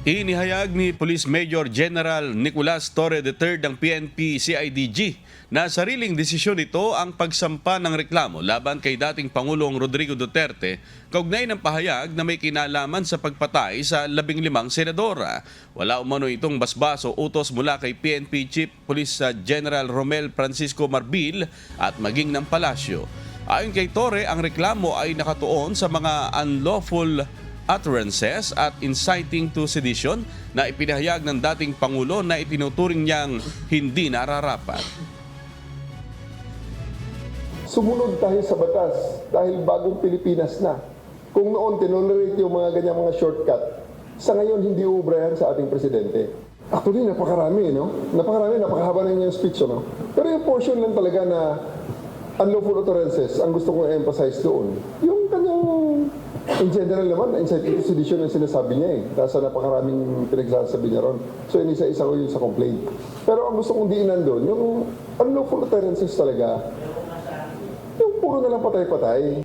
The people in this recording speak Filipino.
Inihayag ni Police Major General Nicolas Torre III ng PNP-CIDG na sariling desisyon nito ang pagsampa ng reklamo laban kay dating Pangulong Rodrigo Duterte kaugnay ng pahayag na may kinalaman sa pagpatay sa 15 senadora. Wala umano itong basbas o utos mula kay PNP Chief Police General Romel Francisco Marbil at maging ng palasyo. Ayon kay Torre, ang reklamo ay nakatuon sa mga unlawful utterances at inciting to sedition na ipinahayag ng dating Pangulo na itinuturing niyang hindi nararapat. Sumunod tayo sa batas dahil bagong Pilipinas na. Kung noon tinolerate yung mga ganyang mga shortcut, sa ngayon hindi uubra yan sa ating presidente. Actually, napakarami, no? Napakahaba na yung speech, no? Pero yung portion lang talaga na unlawful utterances, ang gusto kong emphasize doon, yung kanyang, in general naman, inciting to sedition ang sinasabi niya eh. Dahil sa napakaraming pinagsasabi niya ron. So, isa-isa ko yun sa complaint. Pero ang gusto kong diinan doon, yung unlawful utterances talaga, yung puro na lang patay-patay.